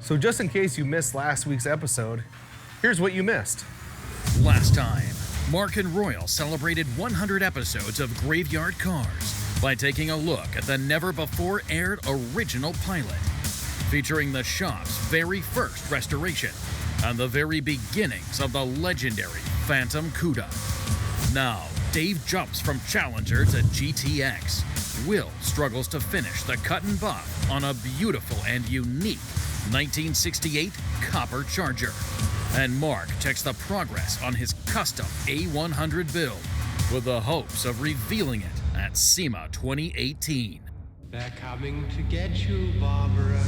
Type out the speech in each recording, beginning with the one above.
So just in case you missed last week's episode, here's what you missed. Last time, Mark and Royal celebrated 100 episodes of Graveyard Carz by taking a look at the never-before-aired original pilot, featuring the shop's very first restoration and the very beginnings of the legendary Phantom Cuda. Now, Dave jumps from Challenger to GTX. Will struggles to finish the cut and buff on a beautiful and unique 1968 Copper Charger. And Mark checks the progress on his custom A100 build with the hopes of revealing it at SEMA 2018. They're coming to get you, Barbara.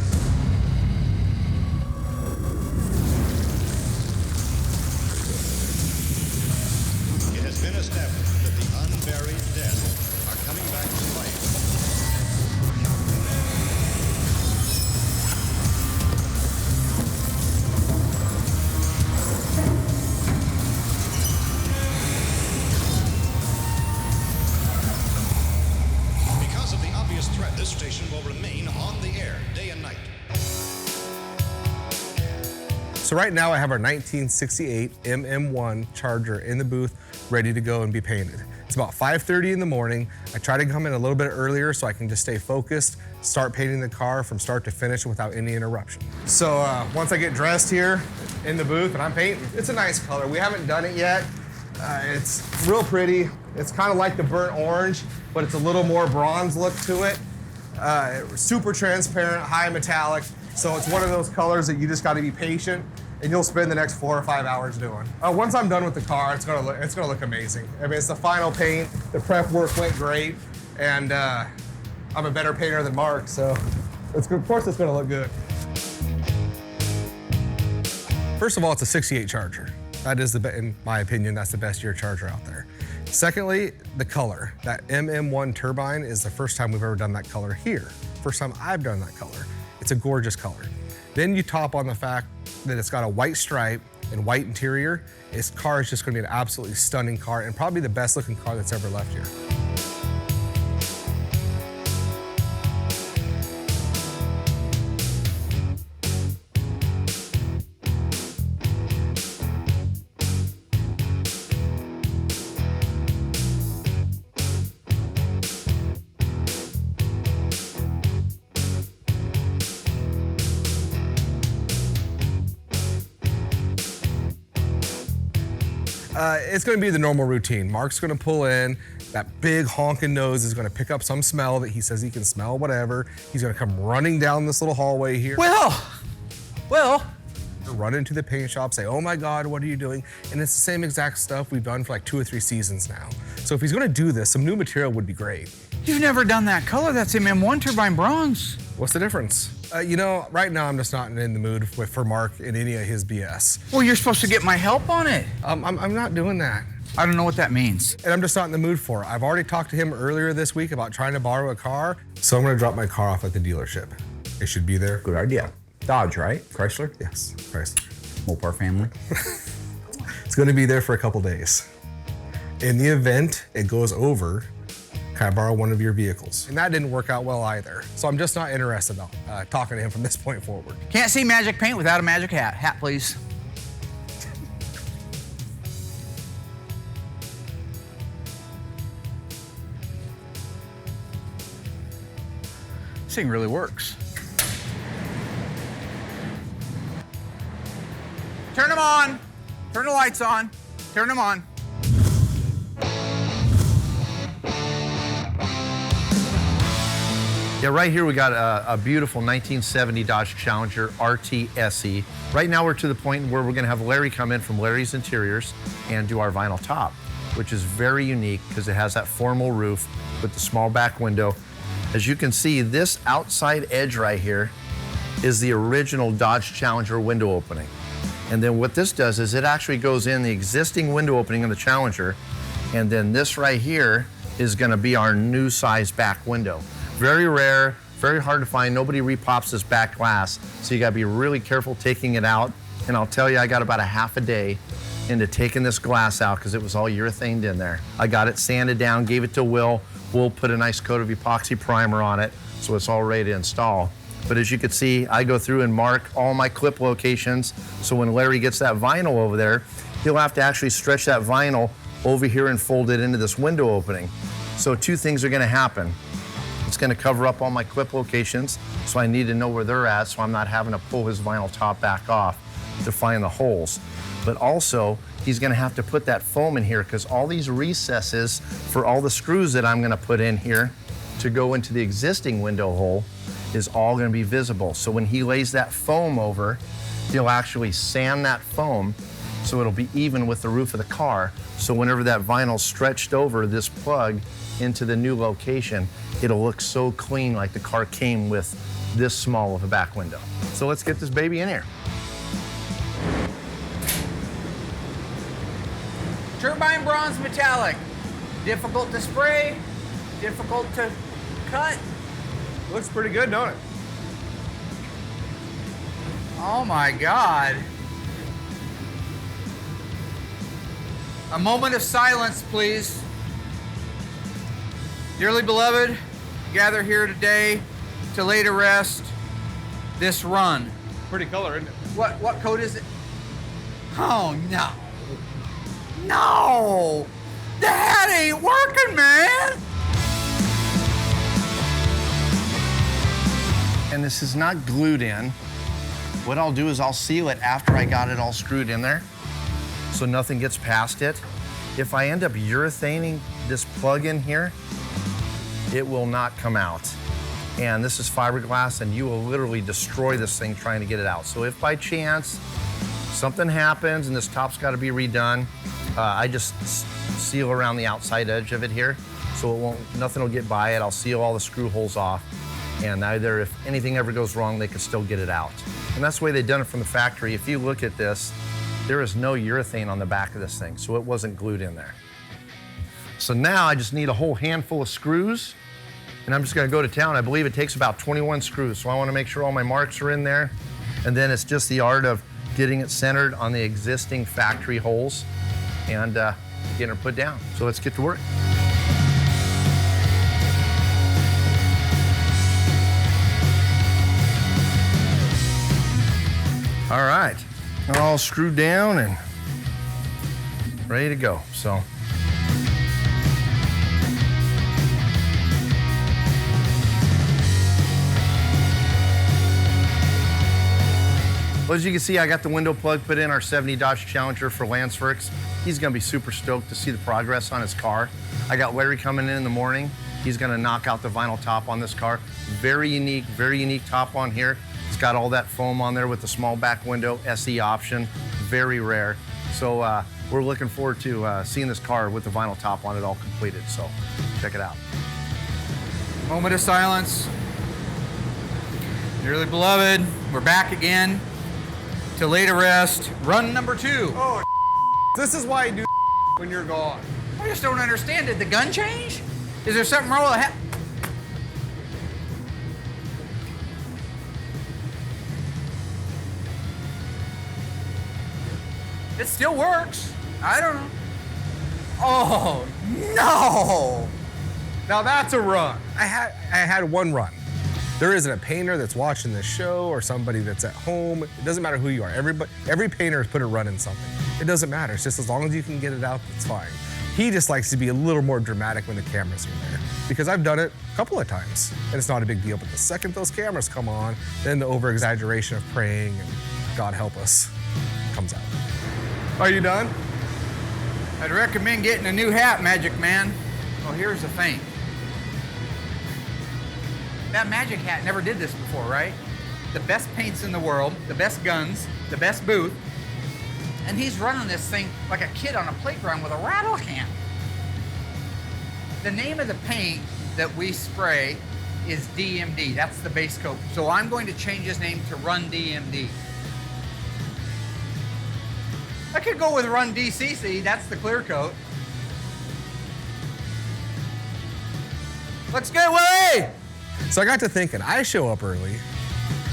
It has been established that the unburied dead are coming back to life. Because of the obvious threat, this station will remain on the air day and night. So right now I have our 1968 MM1 Charger in the booth, ready to go and be painted. It's about 5:30 in the morning. I try to come in a little bit earlier so I can just stay focused, start painting the car from start to finish without any interruption. So once I get dressed here in the booth and I'm painting, it's a nice color. We haven't done it yet. It's real pretty. It's kind of like the burnt orange, but it's a little more bronze look to it. Super transparent, high metallic. So it's one of those colors that you just got to be patient, and you'll spend the next 4 or 5 hours doing. Once I'm done with the car, it's gonna look amazing. I mean, it's the final paint. The prep work went great, and I'm a better painter than Mark, so of course it's gonna look good. First of all, it's a 68 Charger. That is in my opinion, that's the best year Charger out there. Secondly, the color. That MM1 turbine is the first time we've ever done that color here. First time I've done that color. It's a gorgeous color. Then you top on the fact that it's got a white stripe and white interior. This car is just gonna be an absolutely stunning car and probably the best looking car that's ever left here. It's gonna be the normal routine. Mark's gonna pull in, that big honking nose is gonna pick up some smell that he says he can smell, whatever. He's gonna come running down this little hallway here. Well. Run into the paint shop, say, oh my God, what are you doing? And it's the same exact stuff we've done for like 2 or 3 seasons now. So if he's gonna do this, some new material would be great. You've never done that color. That's MM1 turbine bronze. What's the difference? You know, right now I'm just not in the mood for Mark and any of his BS. Well, you're supposed to get my help on it. I'm not doing that. I don't know what that means. And I'm just not in the mood for it. I've already talked to him earlier this week about trying to borrow a car, so I'm gonna drop my car off at the dealership. It should be there. Good idea. Dodge, right? Chrysler? Yes, Chrysler. Mopar family. It's gonna be there for a couple days. In the event it goes over, can I borrow one of your vehicles? And that didn't work out well either. So I'm just not interested in talking to him from this point forward. Can't see magic paint without a magic hat. Hat, please. This thing really works. Turn them on. Turn the lights on. Turn them on. Yeah, right here we got a beautiful 1970 Dodge Challenger RT SE. Right now we're to the point where we're gonna have Larry come in from Larry's Interiors and do our vinyl top, which is very unique because it has that formal roof with the small back window. As you can see, this outside edge right here is the original Dodge Challenger window opening. And then what this does is it actually goes in the existing window opening of the Challenger, and then this right here is gonna be our new size back window. Very rare, very hard to find. Nobody repops this back glass, so you gotta be really careful taking it out. And I'll tell you, I got about a half a day into taking this glass out because it was all urethaned in there. I got it sanded down, gave it to Will. Will put a nice coat of epoxy primer on it, so it's all ready to install. But as you can see, I go through and mark all my clip locations. So when Larry gets that vinyl over there, he'll have to actually stretch that vinyl over here and fold it into this window opening. So two things are gonna happen. It's gonna cover up all my clip locations, so I need to know where they're at so I'm not having to pull his vinyl top back off to find the holes. But also, he's gonna have to put that foam in here because all these recesses for all the screws that I'm gonna put in here to go into the existing window hole is all gonna be visible. So when he lays that foam over, he'll actually sand that foam so it'll be even with the roof of the car. So whenever that vinyl's stretched over this plug into the new location, it'll look so clean like the car came with this small of a back window. So let's get this baby in here. Turbine bronze metallic. Difficult to spray, difficult to cut. Looks pretty good, don't it? Oh my God. A moment of silence, please. Dearly beloved, gather here today to lay to rest this run. Pretty color, isn't it? What code is it? Oh no. No! The hat ain't working, man! And this is not glued in. What I'll do is I'll seal it after I got it all screwed in there so nothing gets past it. If I end up urethaning this plug in here, it will not come out. And this is fiberglass and you will literally destroy this thing trying to get it out. So if by chance something happens and this top's got to be redone, I just seal around the outside edge of it here so nothing will get by it. I'll seal all the screw holes off. And either if anything ever goes wrong, they can still get it out. And that's the way they've done it from the factory. If you look at this, there is no urethane on the back of this thing, so it wasn't glued in there. So now I just need a whole handful of screws, and I'm just gonna go to town. I believe it takes about 21 screws, so I wanna make sure all my marks are in there, and then it's just the art of getting it centered on the existing factory holes and getting it put down. So let's get to work. All right, all screwed down and ready to go, so. Well, as you can see, I got the window plug put in our 70 Dodge Challenger for Lance Works. He's gonna be super stoked to see the progress on his car. I got Larry coming in the morning. He's gonna knock out the vinyl top on this car. Very unique top on here. It's got all that foam on there with the small back window, SE option, very rare. So we're looking forward to seeing this car with the vinyl top on it all completed, so check it out. Moment of silence. Dearly beloved, we're back again to lay to rest run number 2. Oh, this is why I do when you're gone. I just don't understand. Did the gun change? Is there something wrong with the hat? It still works. I don't know. Oh, no. Now that's a run. I had one run. There isn't a painter that's watching this show or somebody that's at home. It doesn't matter who you are. Every painter has put a run in something. It doesn't matter. It's just as long as you can get it out, that's fine. He just likes to be a little more dramatic when the cameras are there. Because I've done it a couple of times, and it's not a big deal. But the second those cameras come on, then the over-exaggeration of praying and God help us comes out. Are you done? I'd recommend getting a new hat, Magic Man. Well, here's the thing. That Magic hat never did this before, right? The best paints in the world, the best guns, the best booth, and he's running this thing like a kid on a playground with a rattle can. The name of the paint that we spray is DMD. That's the base coat. So I'm going to change his name to Run DMD. I could go with Run DCC. That's the clear coat. Looks good, Willie! So I got to thinking, I show up early,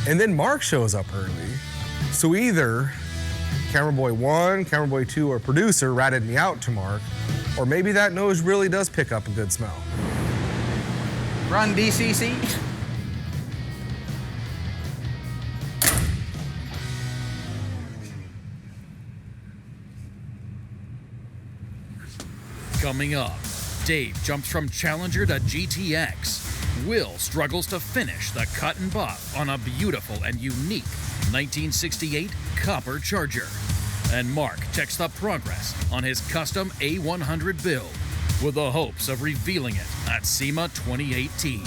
and then Mark shows up early. So either Camera Boy 1, Camera Boy 2, or producer ratted me out to Mark, or maybe that nose really does pick up a good smell. Run DCC. Coming up, Dave jumps from Challenger to GTX. Will struggles to finish the cut and buff on a beautiful and unique 1968 Copper Charger. And Mark checks the progress on his custom A100 build with the hopes of revealing it at SEMA 2018.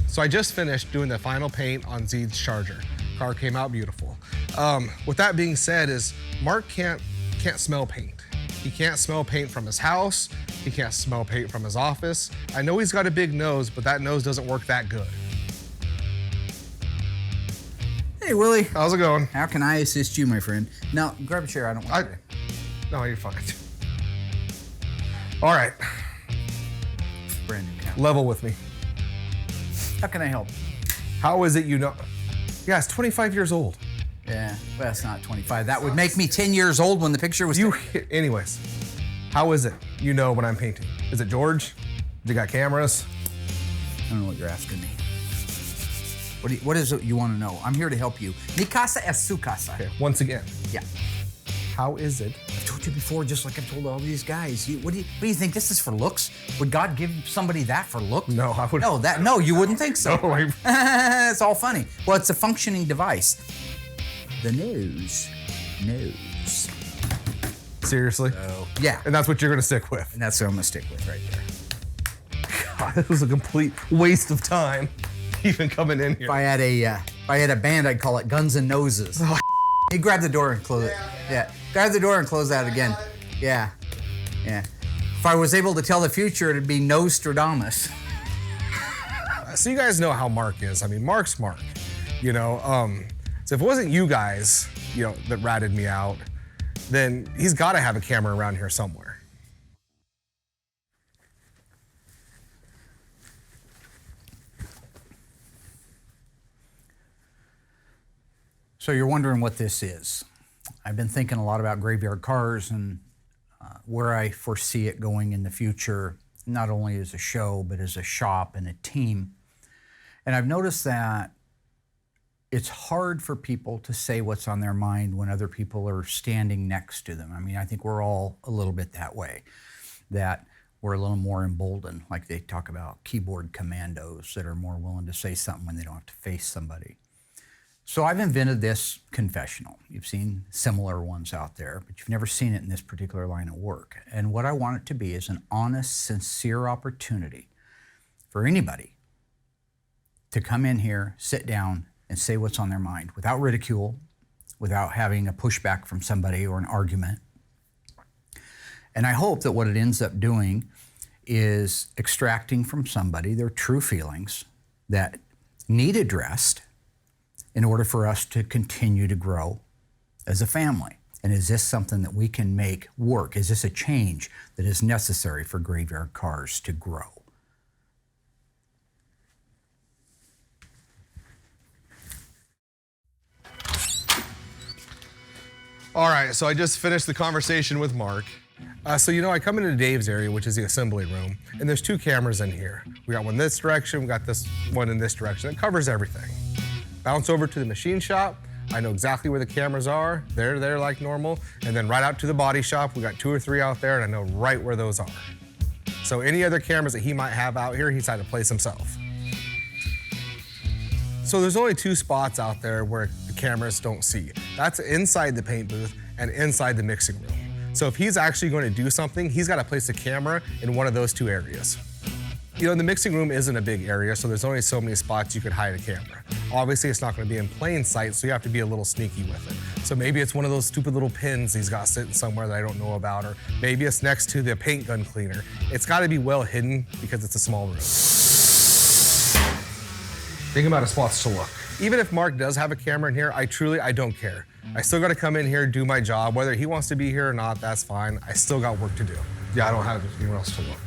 So I just finished doing the final paint on Zeed's Charger. Car came out beautiful. With that being said, is Mark can't smell paint. He can't smell paint from his house. He can't smell paint from his office. I know he's got a big nose, but that nose doesn't work that good. Hey, Willie. How's it going? How can I assist you, my friend? No, grab a chair. I don't want to. No, you're fine. All right, Brand new cat. level with me. How can I help? How is it you know? Yeah, it's 25 years old. Yeah, well, that's not 25. That would make me 10 years old when the picture was taken. Anyways, how is it you know when I'm painting? Is it George? You got cameras? I don't know what you're asking me. What is it you want to know? I'm here to help you. Mi casa es su casa. Okay, once again, Yeah. how is it? I've told you before, just like I've told all these guys. What do you think? This is for looks? Would God give somebody that for looks? No, I would. No, you wouldn't think so. No, It's all funny. Well, it's a functioning device. The nose. Seriously? Yeah. And that's what you're gonna stick with? And that's what I'm gonna stick with right there. God, this was a complete waste of time even coming in here. If I had a band, I'd call it Guns and Noses. You grab the door and close it. Yeah. Grab the door and close that again. Yeah. If I was able to tell the future, it'd be Nostradamus. So you guys know how Mark is. I mean, Mark's Mark. You know, so if it wasn't you guys, you know, that ratted me out, then he's got to have a camera around here somewhere. So you're wondering what this is. I've been thinking a lot about Graveyard Carz and where I foresee it going in the future, not only as a show, but as a shop and a team. And I've noticed that it's hard for people to say what's on their mind when other people are standing next to them. I mean, I think we're all a little bit that way, that we're a little more emboldened, like they talk about keyboard commandos that are more willing to say something when they don't have to face somebody. So I've invented this confessional. You've seen similar ones out there, but you've never seen it in this particular line of work. And what I want it to be is an honest, sincere opportunity for anybody to come in here, sit down, and say what's on their mind without ridicule, without having a pushback from somebody or an argument. And I hope that what it ends up doing is extracting from somebody their true feelings that need addressed in order for us to continue to grow as a family. And is this something that we can make work? Is this a change that is necessary for Graveyard Carz to grow? All right, so I just finished the conversation with Mark. So you know, I come into Dave's area, which is the assembly room, and there's two cameras in here. We got one this direction, we got this one in this direction. It covers everything. Bounce over to the machine shop. I know exactly where the cameras are. They're there like normal. And then right out to the body shop, we got 2 or 3 out there, and I know right where those are. So any other cameras that he might have out here, he's had to place himself. So there's only 2 spots out there where the cameras don't see. That's inside the paint booth and inside the mixing room. So if he's actually going to do something, he's got to place a camera in one of those 2 areas. You know, the mixing room isn't a big area, so there's only so many spots you could hide a camera. Obviously, it's not going to be in plain sight, so you have to be a little sneaky with it. So maybe it's one of those stupid little pins he's got sitting somewhere that I don't know about, or maybe it's next to the paint gun cleaner. It's got to be well hidden because it's a small room. Think about spots to look. Even if Mark does have a camera in here, I don't care. I still got to come in here, do my job. Whether he wants to be here or not, that's fine. I still got work to do. Yeah, I don't have anywhere else to look.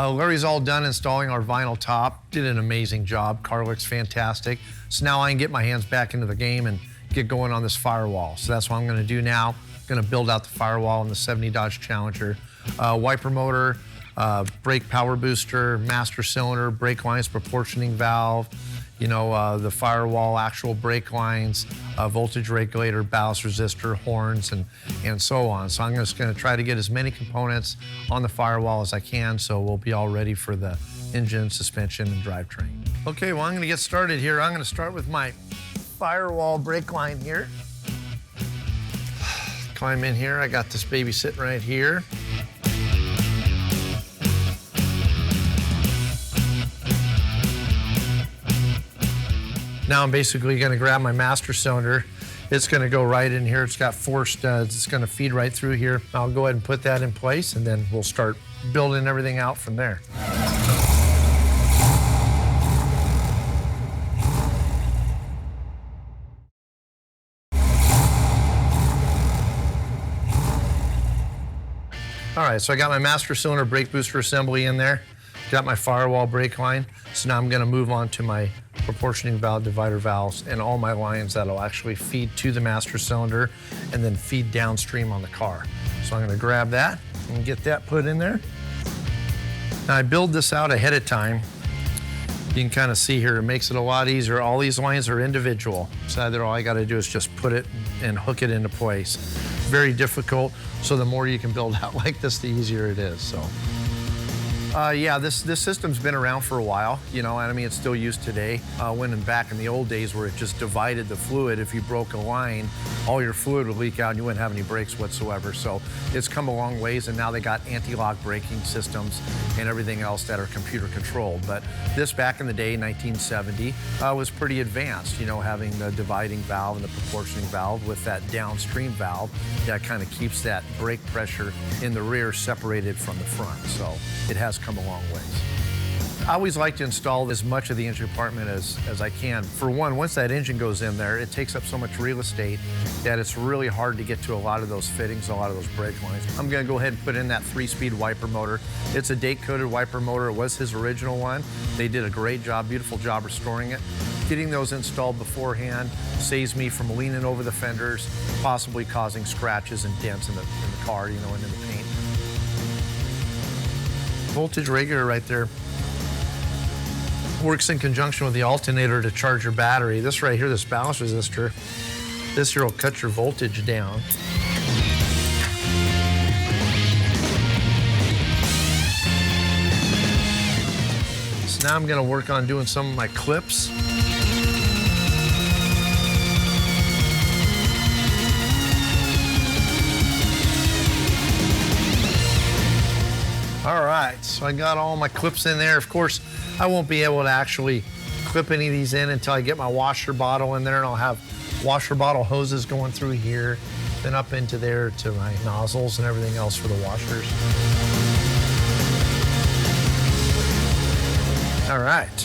Larry's all done installing our vinyl top. Did an amazing job. Car looks fantastic. So now I can get my hands back into the game and get going on this firewall. So that's what I'm gonna do now. I'm gonna build out the firewall in the 70 Dodge Challenger. Wiper motor, brake power booster, master cylinder, brake lines, proportioning valve, you know, the firewall, actual brake lines, voltage regulator, ballast resistor, horns, and so on. So I'm just gonna try to get as many components on the firewall as I can, so we'll be all ready for the engine, suspension, and drivetrain. Okay, well, I'm gonna get started here. I'm gonna start with my firewall brake line here. Climb in here. I got this baby sitting right here. Now I'm basically gonna grab my master cylinder. It's gonna go right in here. It's got 4 studs. It's gonna feed right through here. I'll go ahead and put that in place, and then we'll start building everything out from there. All right, so I got my master cylinder brake booster assembly in there. Got my firewall brake line. So now I'm gonna move on to my proportioning valve, divider valves, and all my lines that'll actually feed to the master cylinder and then feed downstream on the car. So I'm gonna grab that and get that put in there. Now I build this out ahead of time. You can kind of see here, it makes it a lot easier. All these lines are individual. So either all I gotta do is just put it and hook it into place. Very difficult, so the more you can build out like this, the easier it is, so. Yeah, this system's been around for a while, you know, and I mean, it's still used today. When back in the old days where it just divided the fluid, if you broke a line, all your fluid would leak out and you wouldn't have any brakes whatsoever. So it's come a long ways, and now they got anti-lock braking systems and everything else that are computer controlled. But this back in the day, 1970, was pretty advanced, you know, having the dividing valve and the proportioning valve with that downstream valve that kind of keeps that brake pressure in the rear separated from the front. So it has come a long ways. I always like to install as much of the engine compartment as I can. For one, once that engine goes in there, it takes up so much real estate that it's really hard to get to a lot of those fittings, a lot of those brake lines. I'm gonna go ahead and put in that 3-speed wiper motor. It's a date-coded wiper motor. It was his original one. They did a great job, beautiful job restoring it. Getting those installed beforehand saves me from leaning over the fenders, possibly causing scratches and dents in the car, you know, and in the paint. Voltage regulator right there works in conjunction with the alternator to charge your battery. This right here, this ballast resistor, this here will cut your voltage down. So now I'm gonna work on doing some of my clips. All right, so I got all my clips in there. Of course, I won't be able to actually clip any of these in until I get my washer bottle in there, and I'll have washer bottle hoses going through here, then up into there to my nozzles and everything else for the washers. All right,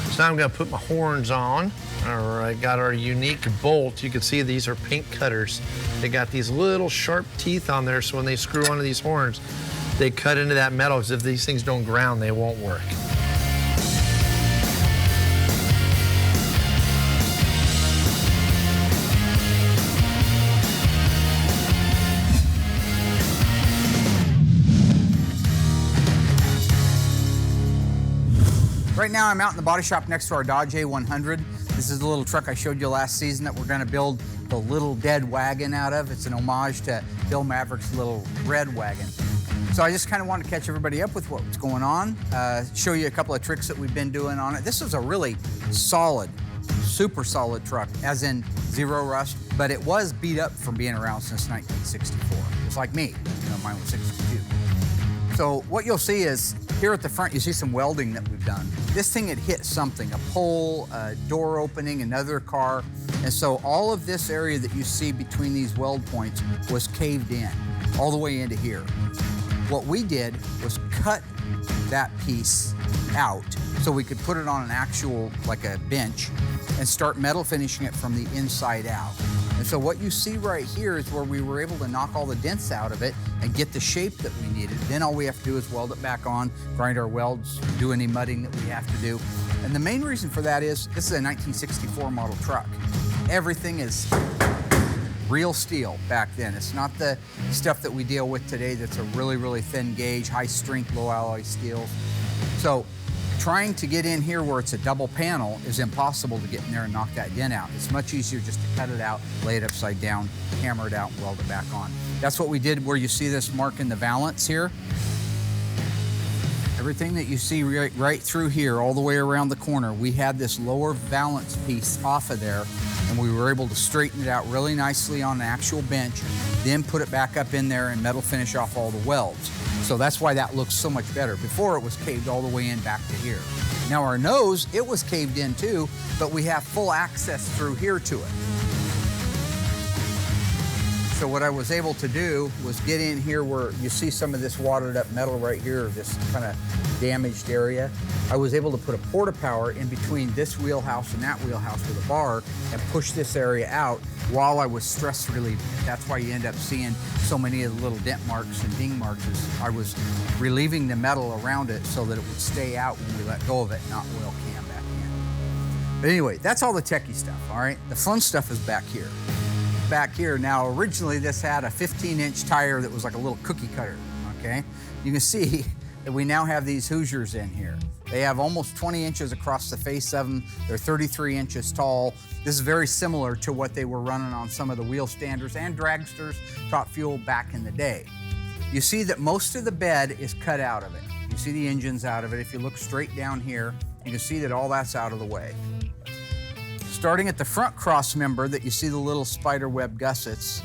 so now I'm gonna put my horns on. All right, got our unique bolt. You can see these are paint cutters. They got these little sharp teeth on there, so when they screw onto these horns, they cut into that metal, because if these things don't ground, they won't work. Right now I'm out in the body shop next to our Dodge A100. This is the little truck I showed you last season that we're gonna build the little dead wagon out of. It's an homage to Bill Maverick's little red wagon. So I just kind of wanted to catch everybody up with what's going on, show you a couple of tricks that we've been doing on it. This is a really solid, super solid truck, as in zero rust, but it was beat up from being around since 1964. It's like me, you know, mine was 62. So what you'll see is, here at the front, you see some welding that we've done. This thing had hit something, a pole, a door opening, another car. And so all of this area that you see between these weld points was caved in, all the way into here. What we did was cut that piece out so we could put it on an actual, like a bench, and start metal finishing it from the inside out. And so what you see right here is where we were able to knock all the dents out of it and get the shape that we needed. Then all we have to do is weld it back on, grind our welds, do any mudding that we have to do. And the main reason for that is this is a 1964 model truck. Everything is real steel back then. It's not the stuff that we deal with today that's a really, really thin gauge, high strength, low alloy steels. So trying to get in here where it's a double panel is impossible to get in there and knock that dent out. It's much easier just to cut it out, lay it upside down, hammer it out, and weld it back on. That's what we did where you see this mark in the valance here. Everything that you see right through here, all the way around the corner, we had this lower valance piece off of there, and we were able to straighten it out really nicely on an actual bench, then put it back up in there and metal finish off all the welds. So that's why that looks so much better. Before it was caved all the way in back to here. Now our nose, it was caved in too, but we have full access through here to it. So what I was able to do was get in here where you see some of this watered up metal right here, this kind of damaged area. I was able to put a porta power in between this wheelhouse and that wheelhouse with a bar and push this area out while I was stress relieving it. That's why you end up seeing so many of the little dent marks and ding marks is I was relieving the metal around it so that it would stay out when we let go of it, not oil can back in. But anyway, that's all the techie stuff, all right? The fun stuff is back here. Back here. Now, originally this had a 15-inch tire that was like a little cookie cutter, okay? You can see that we now have these Hoosiers in here. They have almost 20 inches across the face of them. They're 33 inches tall. This is very similar to what they were running on some of the wheel standers and dragsters, top fuel back in the day. You see that most of the bed is cut out of it. You see the engines out of it. If you look straight down here, you can see that all that's out of the way. Starting at the front cross member that you see the little spider web gussets,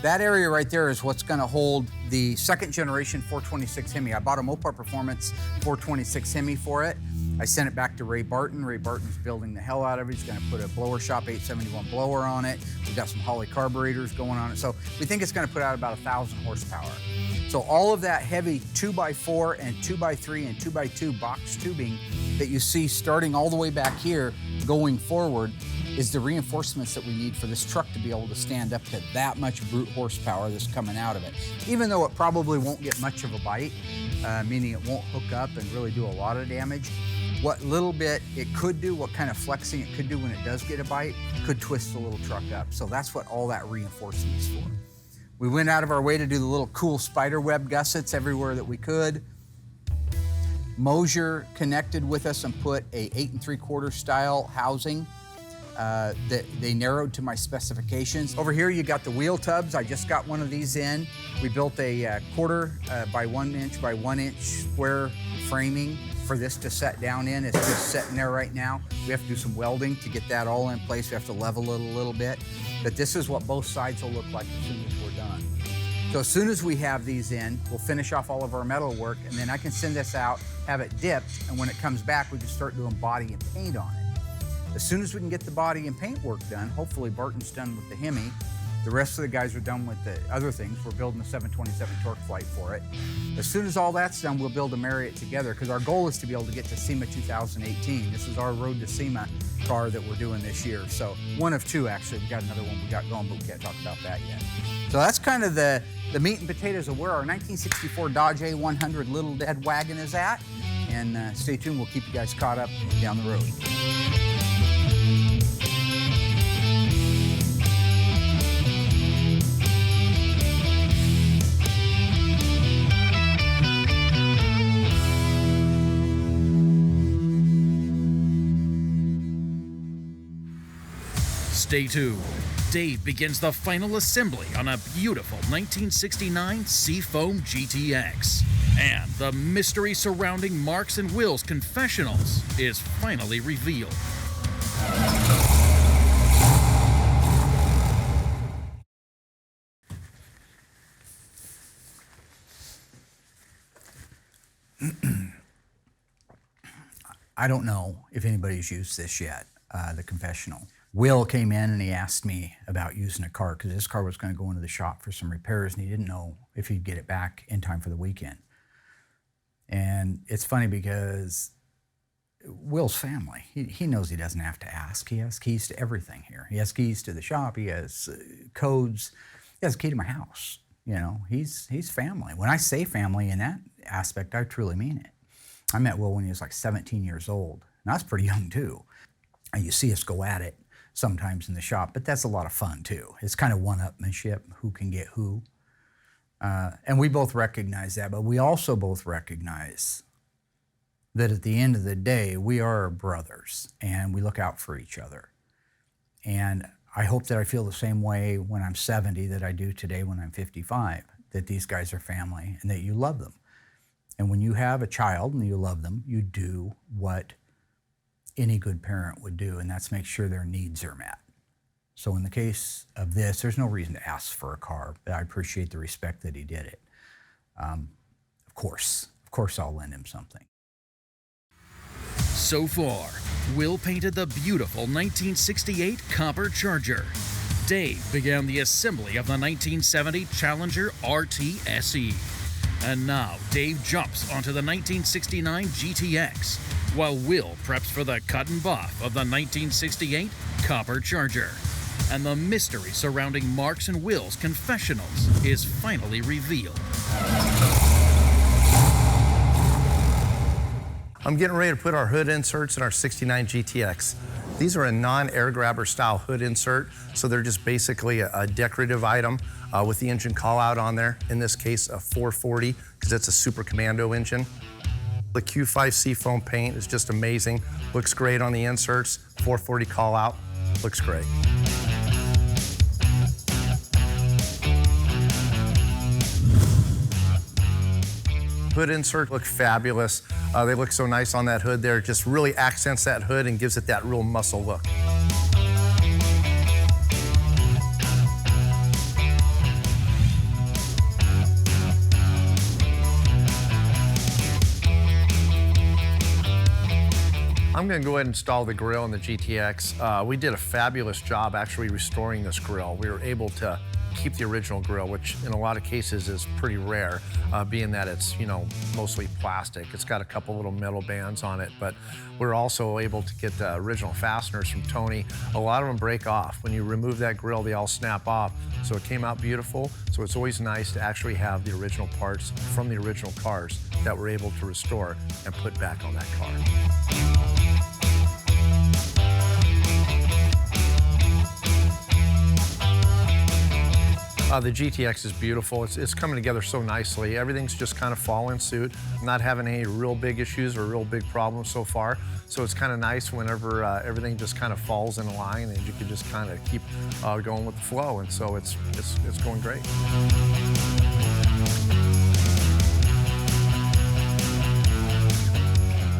that area right there is what's going to hold the second generation 426 Hemi. I bought a Mopar Performance 426 Hemi for it. I sent it back to Ray Barton. Ray Barton's building the hell out of it. He's going to put a blower shop 871 blower on it. We've got some Holley carburetors going on it. So we think it's going to put out about 1,000 horsepower. So all of that heavy 2x4 and 2x3 and 2x2 box tubing that you see starting all the way back here going forward is the reinforcements that we need for this truck to be able to stand up to that much brute horsepower that's coming out of it. Even though it probably won't get much of a bite, meaning it won't hook up and really do a lot of damage, what little bit it could do, what kind of flexing it could do when it does get a bite, could twist the little truck up. So that's what all that reinforcement is for. We went out of our way to do the little cool spider web gussets everywhere that we could. Mosier connected with us and put a 8 3/4 style housing that they narrowed to my specifications. Over here you got the wheel tubs. I just got one of these in. We built a 1/4 by 1 inch by 1 inch square framing for this to set down in. It's just sitting there right now. We have to do some welding to get that all in place. We have to level it a little bit. But this is what both sides will look like as soon as we're done. So as soon as we have these in, we'll finish off all of our metal work, and then I can send this out, have it dipped, and when it comes back, we can start doing body and paint on it. As soon as we can get the body and paint work done, hopefully Barton's done with the Hemi, the rest of the guys are done with the other things. We're building a 727 torque flight for it. As soon as all that's done, we'll build a Marriott together, because our goal is to be able to get to SEMA 2018. This is our road to SEMA car that we're doing this year. So one of two, actually. We got another one we got going, but we can't talk about that yet. So that's kind of the meat and potatoes of where our 1964 Dodge A100 Little Dead wagon is at. And stay tuned, we'll keep you guys caught up down the road. Stay tuned. Dave begins the final assembly on a beautiful 1969 Seafoam GTX. And the mystery surrounding Marks and Will's Confessionals is finally revealed. I don't know if anybody's used this yet, the Confessional. Will came in and he asked me about using a car because this car was going to go into the shop for some repairs and he didn't know if he'd get it back in time for the weekend. And it's funny because Will's family. He knows he doesn't have to ask. He has keys to everything here. He has keys to the shop. He has codes. He has a key to my house. You know, he's family. When I say family in that aspect, I truly mean it. I met Will when he was like 17 years old, and I was pretty young too. And you see us go at it sometimes in the shop, but that's a lot of fun too. It's kind of one-upmanship, who can get who. And we both recognize that, but we also both recognize that at the end of the day, we are brothers and we look out for each other. And I hope that I feel the same way when I'm 70 that I do today when I'm 55, that these guys are family and that you love them. And when you have a child and you love them, you do what any good parent would do, and that's make sure their needs are met. So in the case of this, there's no reason to ask for a car, but I appreciate the respect that he did it. Of course I'll lend him something. So far, Will painted the beautiful 1968 Copper Charger. Dave began the assembly of the 1970 Challenger RT SE. And now Dave jumps onto the 1969 GTX, while Will preps for the cut and buff of the 1968 Copper Charger. And the mystery surrounding Mark's and Will's Confessionals is finally revealed. I'm getting ready to put our hood inserts in our 69 GTX. These are a non-air grabber style hood insert, so they're just basically a decorative item with the engine call out on there. In this case, a 440, because it's a Super Commando engine. The Q5 Seafoam paint is just amazing. Looks great on the inserts. 440 call out, looks great. Hood insert look fabulous. They look so nice on that hood there. Just really accents that hood and gives it that real muscle look. I'm going to go ahead and install the grill in the GTX. We did a fabulous job actually restoring this grill. We were able to keep the original grill, which in a lot of cases is pretty rare, being that it's, you know, mostly plastic. It's got a couple little metal bands on it, but we're also able to get the original fasteners from Tony. A lot of them break off. When you remove that grill, they all snap off. So it came out beautiful. So it's always nice to actually have the original parts from the original cars that we're able to restore and put back on that car. The GTX is beautiful. It's coming together so nicely. Everything's just kind of falling suit. I'm not having any real big issues or real big problems so far. So it's kind of nice whenever everything just kind of falls in line and you can just kind of keep going with the flow. And so it's going great.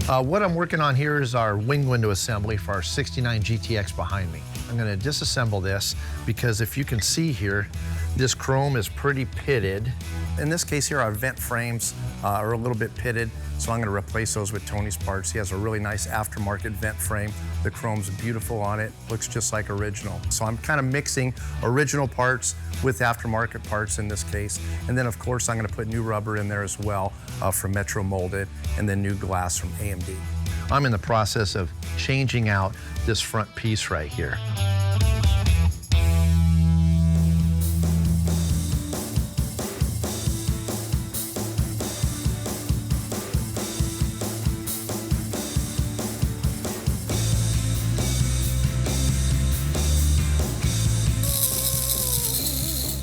What I'm working on here is our wing window assembly for our 69 GTX behind me. I'm going to disassemble this because if you can see here, this chrome is pretty pitted. In this case here, our vent frames are a little bit pitted, so I'm going to replace those with Tony's parts. He has a really nice aftermarket vent frame. The chrome's beautiful on it, looks just like original. So I'm kind of mixing original parts with aftermarket parts in this case. And then of course I'm going to put new rubber in there as well from Metro Molded, and then new glass from AMD. I'm in the process of changing out this front piece right here.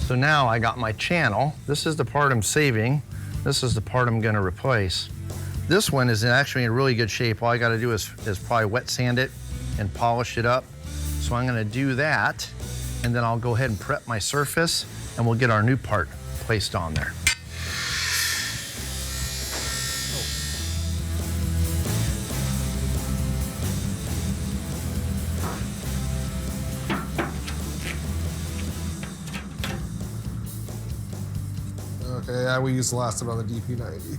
So now I got my channel. This is the part I'm saving. This is the part I'm going to replace. This one is actually in really good shape. All I got to do is probably wet sand it and polish it up. So I'm going to do that, and then I'll go ahead and prep my surface, and we'll get our new part placed on there. Okay, yeah, we used the last one on the DP90.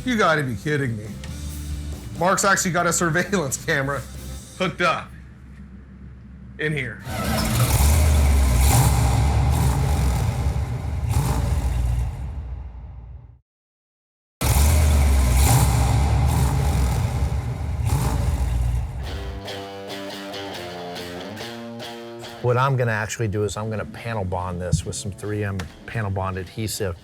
You gotta be kidding me. Mark's actually got a surveillance camera hooked up in here. What I'm gonna actually do is I'm gonna panel bond this with some 3M panel bond adhesive.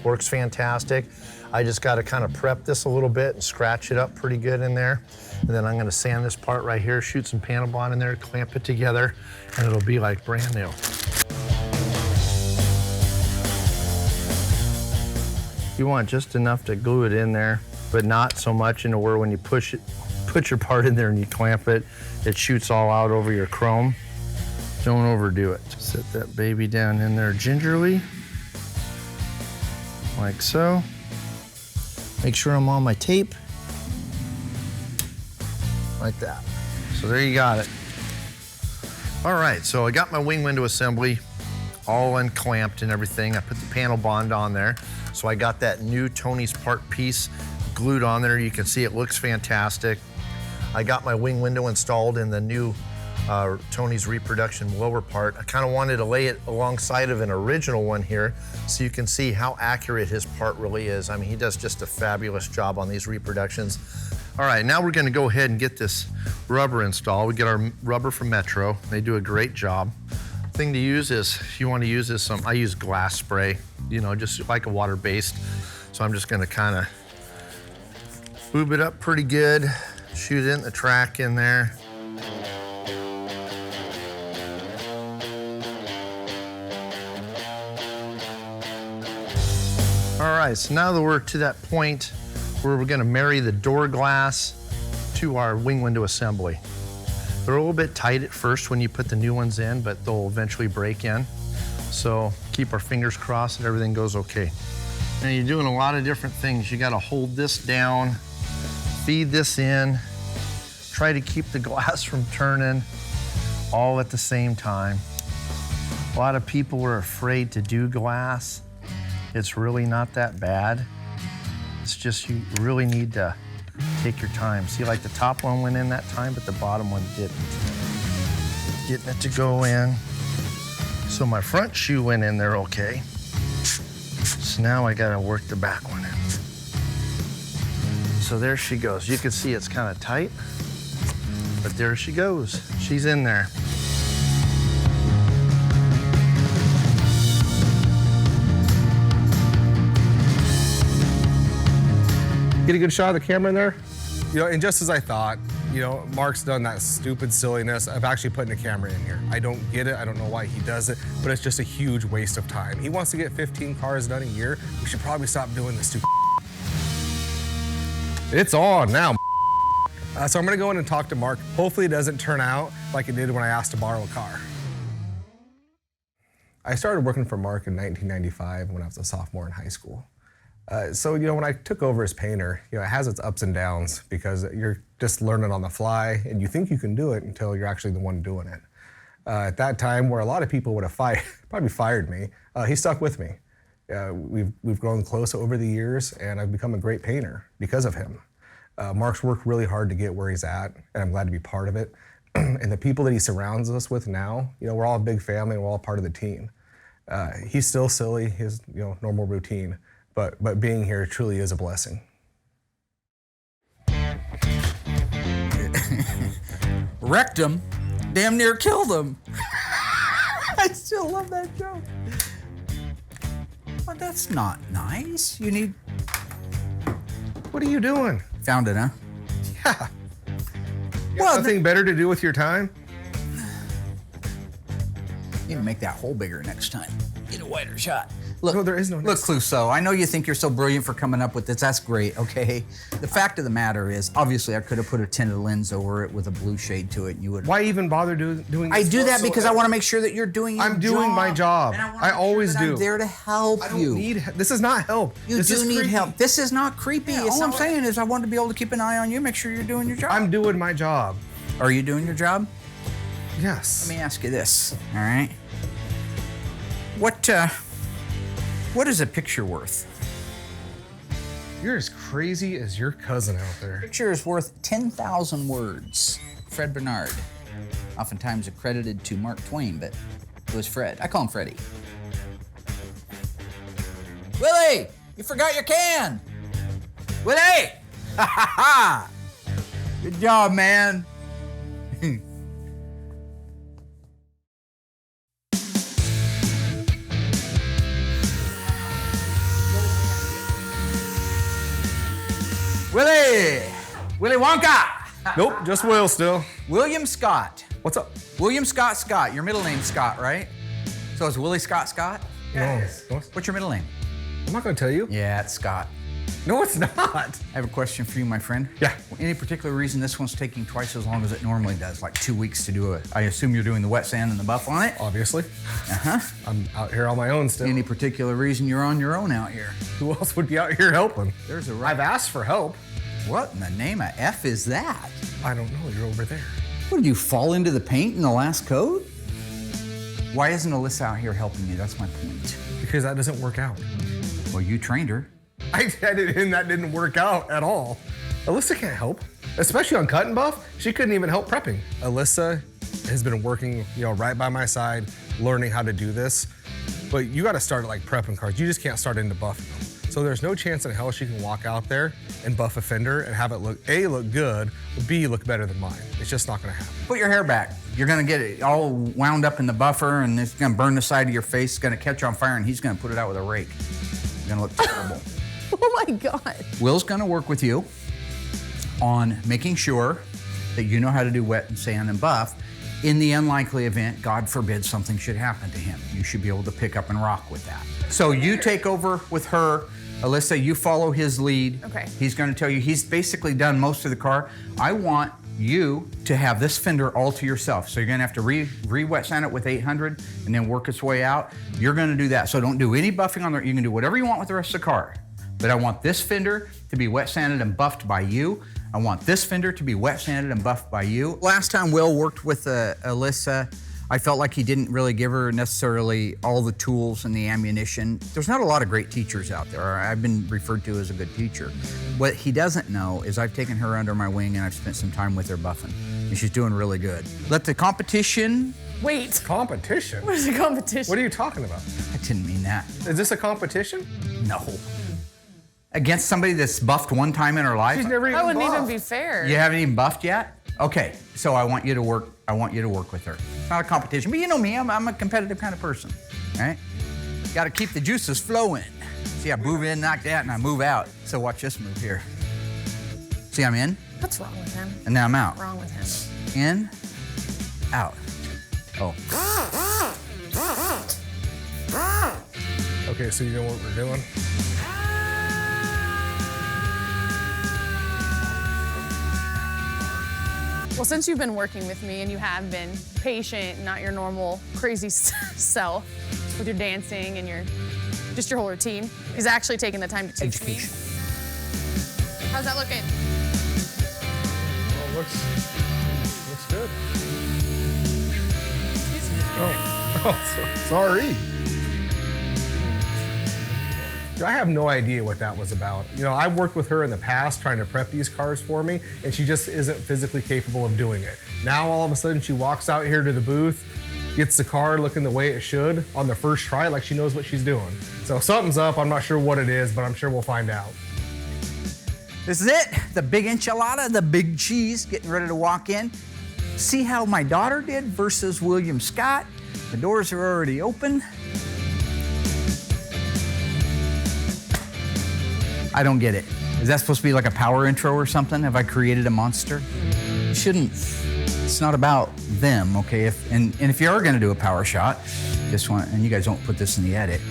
Works fantastic. I just gotta kind of prep this a little bit and scratch it up pretty good in there. And then I'm gonna sand this part right here, shoot some panel bond in there, clamp it together, and it'll be like brand new. You want just enough to glue it in there, but not so much into where when you push it, put your part in there and you clamp it, it shoots all out over your chrome. Don't overdo it. Set that baby down in there gingerly, like so. Make sure I'm on my tape, like that. So there you got it. All right, so I got my wing window assembly all unclamped and everything. I put the panel bond on there. So I got that new Tony's part piece glued on there. You can see it looks fantastic. I got my wing window installed in the new Tony's reproduction lower part. I kind of wanted to lay it alongside of an original one here so you can see how accurate his part really is. I mean, he does just a fabulous job on these reproductions. All right, now we're gonna go ahead and get this rubber installed. We get our rubber from Metro. They do a great job. Thing to use is, if you want to use this, I use glass spray, you know, just like a water-based. So I'm just gonna kind of boob it up pretty good, shoot it in the track in there. All right, so now that we're to that point where we're gonna marry the door glass to our wing window assembly. They're a little bit tight at first when you put the new ones in, but they'll eventually break in. So keep our fingers crossed that everything goes okay. Now you're doing a lot of different things. You gotta hold this down, feed this in, try to keep the glass from turning all at the same time. A lot of people are afraid to do glass. It's really not that bad. It's just you really need to take your time. See, like the top one went in that time, but the bottom one didn't. Getting it to go in. So my front shoe went in there okay. So now I gotta work the back one in. So there she goes. You can see it's kind of tight, but there she goes. She's in there. Get a good shot of the camera in there? You know, and just as I thought, you know, Mark's done that stupid silliness of actually putting a camera in here. I don't get it, I don't know why he does it, but it's just a huge waste of time. He wants to get 15 cars done a year. We should probably stop doing this stupid. It's on now. So I'm gonna go in and talk to Mark. Hopefully it doesn't turn out like it did when I asked to borrow a car. I started working for Mark in 1995 when I was a sophomore in high school. So, you know, when I took over as painter, you know, it has its ups and downs because you're just learning on the fly and you think you can do it until you're actually the one doing it. At that time, where a lot of people would have probably fired me, he stuck with me. We've grown close over the years and I've become a great painter because of him. Mark's worked really hard to get where he's at and I'm glad to be part of it. And the people that he surrounds us with now, you know, we're all a big family and we're all part of the team. He's still silly, his, you know, normal routine. But being here truly is a blessing. Wrecked him, damn near killed him. I still love that joke. But that's not nice. You need... What are you doing? Found it, huh? Yeah. You got nothing better to do with your time? You need to make that hole bigger next time. Get a wider shot. Look, no, there is no look, Clouseau, I know you think you're so brilliant for coming up with this. That's great, okay? The fact of the matter is, obviously, I could have put a tinted lens over it with a blue shade to it, and you would. Why even bother doing this? I do that because I want to make sure that you're doing your job. I'm doing my job. And I always do. I'm there to help I don't you. need. This is not help. You do need help. This is not creepy. Yeah, all I'm saying is I want to be able to keep an eye on you, make sure you're doing your job. I'm doing my job. Are you doing your job? Yes. Let me ask you this, all right? What is a picture worth? You're as crazy as your cousin out there. Picture is worth 10,000 words. Fred Bernard, oftentimes accredited to Mark Twain, but it was Fred. I call him Freddie. Willie, you forgot your can. Willie! Ha ha ha! Good job, man. Willie Wonka! Nope, just Will still. William Scott. What's up? William Scott Scott. Your middle name's Scott, right? So is Willie Scott Scott? No. What's your middle name? I'm not gonna tell you. Yeah, it's Scott. No, it's not. I have a question for you, my friend. Yeah. Any particular reason this one's taking twice as long as it normally does, like 2 weeks to do it? I assume you're doing the wet sand and the buff on it? Obviously. Uh-huh. I'm out here on my own still. Any particular reason you're on your own out here? Who else would be out here helping? There's a I've asked for help. What in the name of F is that? I don't know, you're over there. What, did you fall into the paint in the last coat? Why isn't Alyssa out here helping you? That's my point. Because that doesn't work out. Well, you trained her. I did it and that didn't work out at all. Alyssa can't help, especially on cut and buff. She couldn't even help prepping. Alyssa has been working, right by my side, learning how to do this. But you got to start at like prepping cards. You just can't start into buffing them. So there's no chance in hell she can walk out there and buff a fender and have it look good, B, look better than mine. It's just not gonna happen. Put your hair back. You're gonna get it all wound up in the buffer and it's gonna burn the side of your face, it's gonna catch on fire and he's gonna put it out with a rake. It's gonna look terrible. Oh my God. Will's gonna work with you on making sure that you know how to do wet and sand and buff. In the unlikely event, God forbid, something should happen to him, you should be able to pick up and rock with that. So you take over with her. Alyssa, you follow his lead. Okay. He's gonna tell you, he's basically done most of the car. I want you to have this fender all to yourself. So you're gonna have to re-wet sand it with 800 and then work its way out. You're gonna do that. So don't do any buffing on there. You can do whatever you want with the rest of the car. But I want this fender to be wet sanded and buffed by you. I want this fender to be wet sanded and buffed by you. Last time Will worked with Alyssa, I felt like he didn't really give her necessarily all the tools and the ammunition. There's not a lot of great teachers out there. I've been referred to as a good teacher. What he doesn't know is I've taken her under my wing and I've spent some time with her buffing. And she's doing really good. Let the competition... Wait. Competition? What is a competition? What are you talking about? I didn't mean that. Is this a competition? No. Against somebody that's buffed one time in her life? She's never even That wouldn't buffed. even be fair. You haven't even buffed yet? Okay, so I want you to work with her. It's not a competition, but you know me, I'm a competitive kind of person, right? Got to keep the juices flowing. See, I move in, knock that, and I move out. So watch this move here. See, I'm in, What's wrong with him? and now I'm out. What's wrong with him? In, out. Oh. Okay, so you know what we're doing? Well, since you've been working with me and you have been patient, not your normal crazy self with your dancing and your whole routine, he's actually taking the time to teach me. How's that looking? Well, looks good. Sorry. I have no idea what that was about. I've worked with her in the past trying to prep these cars for me, and she just isn't physically capable of doing it. Now, all of a sudden, she walks out here to the booth, gets the car looking the way it should on the first try, like she knows what she's doing. So something's up. I'm not sure what it is, but I'm sure we'll find out. This is it, the big enchilada, the big cheese, getting ready to walk in. See how my daughter did versus William Scott? The doors are already open. I don't get it. Is that supposed to be like a power intro or something? Have I created a monster? You shouldn't. It's not about them, okay? And if you are gonna do a power shot, and you guys don't put this in the edit.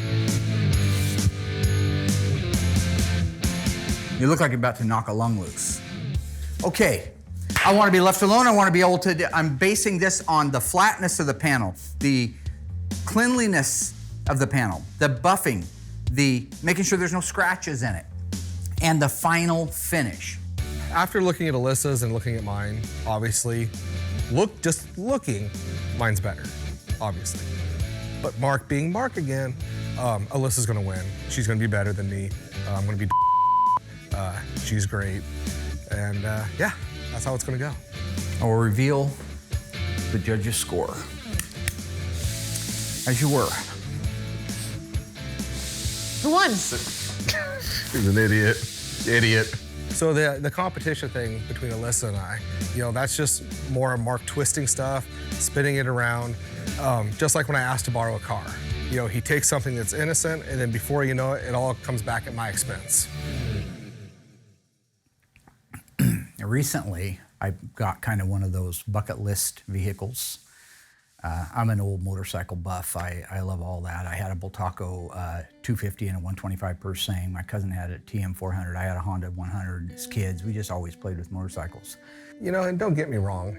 You look like you're about to knock a lung loose. Okay, I wanna be left alone. I wanna be able to, I'm basing this on the flatness of the panel, the cleanliness of the panel, the buffing, the making sure there's no scratches in it, and the final finish. After looking at Alyssa's and looking at mine, obviously, just looking, mine's better, obviously. But Mark being Mark again, Alyssa's gonna win. She's gonna be better than me. I'm gonna be She's great. And yeah, that's how it's gonna go. I will reveal the judge's score. As you were. Who won? He's an idiot. Idiot. So the competition thing between Alyssa and I, you know, that's just more Mark twisting stuff, spinning it around. Just like when I asked to borrow a car. You know, he takes something that's innocent, and then before you know it, it all comes back at my expense. Recently, I got kind of one of those bucket list vehicles. I'm an old motorcycle buff. I love all that. I had a Bultaco 250 and a 125 Persing. My cousin had a TM400. I had a Honda 100. As kids, we just always played with motorcycles. You know, and don't get me wrong,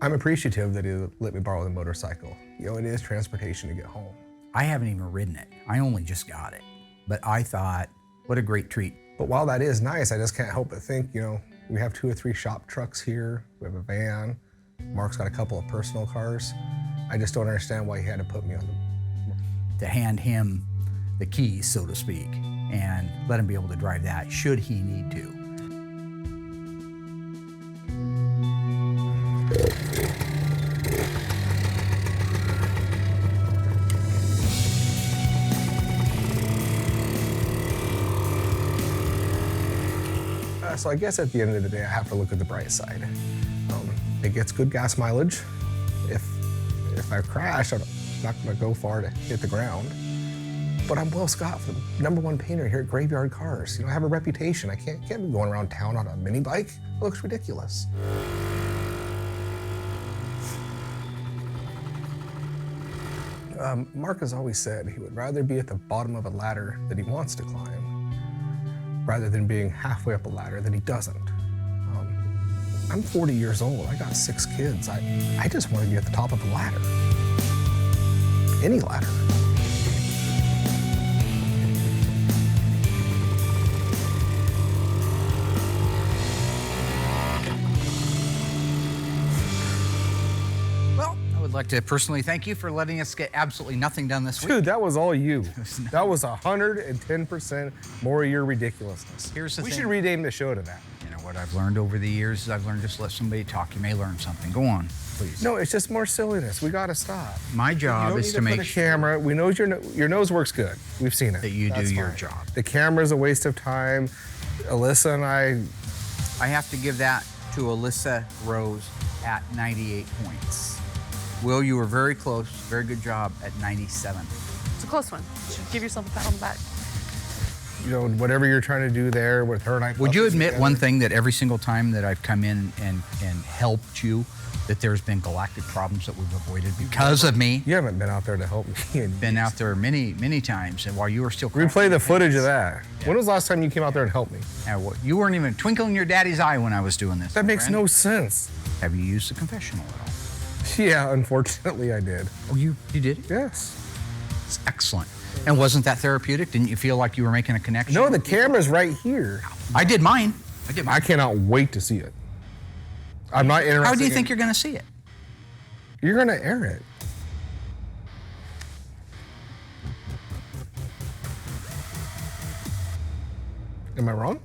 I'm appreciative that he let me borrow the motorcycle. You know, it is transportation to get home. I haven't even ridden it. I only just got it. But I thought, what a great treat. But while that is nice, I just can't help but think, you know, we have 2 or 3 shop trucks here. We have a van. Mark's got a couple of personal cars. I just don't understand why he had to put me on To hand him the keys, so to speak, and let him be able to drive that, should he need to. So I guess at the end of the day, I have to look at the bright side. It gets good gas mileage. If I crash, I'm not gonna go far to hit the ground. But I'm Will Scott, the #1 painter here at Graveyard Carz. You know, I have a reputation. I can't be going around town on a mini bike. It looks ridiculous. Mark has always said he would rather be at the bottom of a ladder that he wants to climb, rather than being halfway up a ladder that he doesn't. I'm 40 years old. I got 6 kids. I just want to be at the top of a ladder. Any ladder. Well, I would like to personally thank you for letting us get absolutely nothing done this week. Dude, that was all you. That was 110% more of your ridiculousness. Here's the we thing. should rename the show to that. You know, what I've learned over the years is I've learned just let somebody talk. You may learn something. Go on, please. No, it's just more silliness. We gotta stop. My You job don't is need to make put a sure camera. We know your nose works good. We've seen it. that you That's do your fine. job. The camera's a waste of time. Alyssa and I have to give that to Alyssa Rose at 98 points. Will, you were very close. Very good job at 97. It's a close one. You should give yourself a pat on the back. you know, whatever you're trying to do there with her and I. Would you admit one thing, that every single time that I've come in and helped you, that there's been galactic problems that we've avoided because of me? You haven't been out there to help me. Been out there many, many times, and while you were still Replay the footage of that. Yeah. When was the last time you came out there and helped me? You weren't even twinkling your daddy's eye when I was doing this. That makes no sense. Have you used the confessional at all? Yeah, unfortunately I did. Oh, you did? Yes. It's excellent. And wasn't that therapeutic? Didn't you feel like you were making a connection? No, the camera's right here. I did mine. I cannot wait to see it. I'm not interested. How do you think you're going to see it? You're going to air it. Am I wrong?